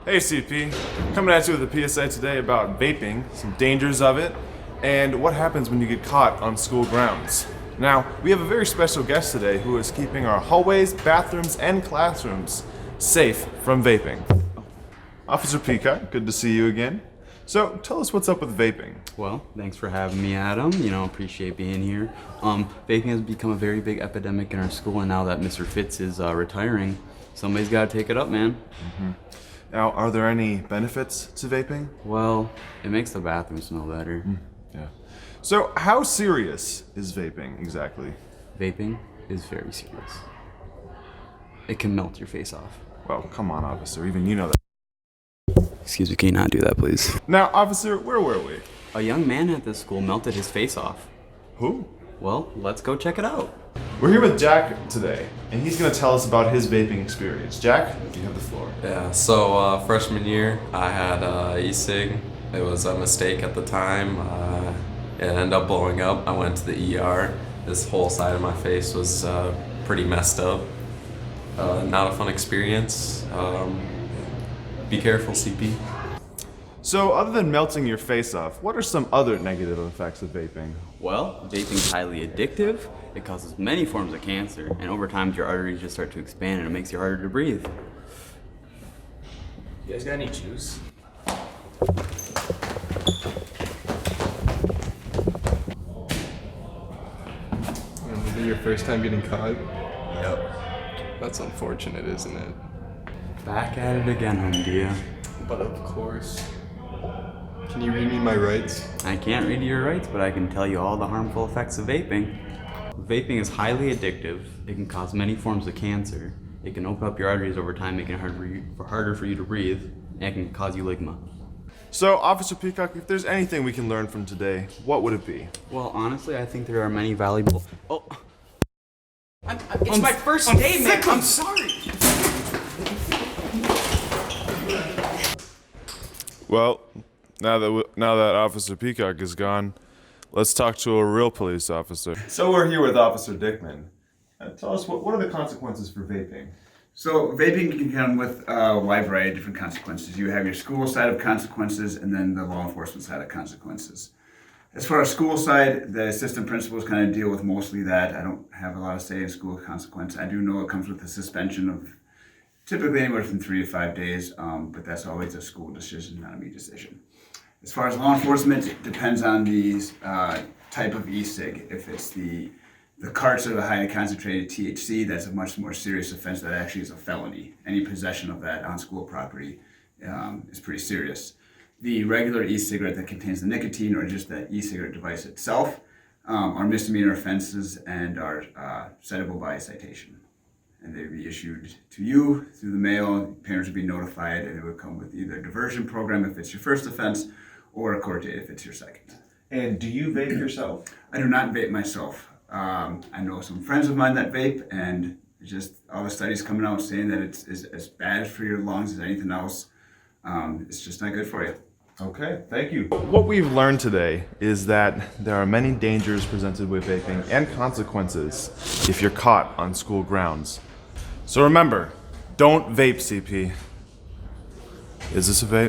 Hey CP, coming at you with a PSA today about vaping, some dangers of it, and what happens when you get caught on school grounds. Now, we have a very special guest today who is keeping our hallways, bathrooms, and classrooms safe from vaping. Officer Peacock, good to see you again. So, tell us what's up with vaping. Well, thanks for having me, Adam. Appreciate being here. Vaping has become a very big epidemic in our school, and now that Mr. Fitz is retiring, somebody's got to take it up, man. Now, are there any benefits to vaping? Well, it makes the bathroom smell better. Yeah. So, how serious is vaping exactly? Vaping is very serious. It can melt your face off. Well, come on, officer, even you know that. Excuse me, can you not do that, please? Now, officer, where were we? A young man at this school melted his face off. Who? Well, let's go check it out. We're here with Jack today, and he's going to tell us about his vaping experience. Jack, you have the floor. Yeah, so freshman year, I had e-cig. It was a mistake at the time. It ended up blowing up. I went to the ER. This whole side of my face was pretty messed up. Not a fun experience. Be careful, CP. So, other than melting your face off, what are some other negative effects of vaping? Well, vaping is highly addictive. It causes many forms of cancer, and over time your arteries just start to expand and it makes you harder to breathe. You guys got any juice? Is it your first time getting caught? Yep. That's unfortunate, isn't it? Back at it again, Hundia. But of course. Can you read me my rights? I can't read your rights, but I can tell you all the harmful effects of vaping. Vaping is highly addictive. It can cause many forms of cancer. It can open up your arteries over time, making it harder for you to breathe, and it can cause you ligma. So, Officer Peacock, if there's anything we can learn from today, what would it be? Well, honestly, I think there are many valuable... Oh! It's my first day, man. I'm sorry. Well, now that Officer Peacock is gone, let's talk to a real police officer. So we're here with Officer Dickman. Tell us, what are the consequences for vaping? So vaping can come with a wide variety of different consequences. You have your school side of consequences and then the law enforcement side of consequences. As far as school side, the assistant principals kind of deal with mostly that. I don't have a lot of say in school consequence. I do know it comes with a suspension of typically anywhere from 3 to 5 days, but that's always a school decision, not a me decision. As far as law enforcement, it depends on the type of e-cig. If it's the carts of a highly concentrated THC, that's a much more serious offense. That actually is a felony. Any possession of that on school property is pretty serious. The regular e-cigarette that contains the nicotine or just the e-cigarette device itself are misdemeanor offenses and are citable by citation. And they would be issued to you through the mail. Parents would be notified, and it would come with either a diversion program if it's your first offense or a court date if it's your second. And do you vape yourself? I do not vape myself. I know some friends of mine that vape, and just all the studies coming out saying that it's as bad for your lungs as anything else. It's just not good for you. Okay, thank you. What we've learned today is that there are many dangers presented with vaping and consequences if you're caught on school grounds. So remember, don't vape, CP. Is this a vape?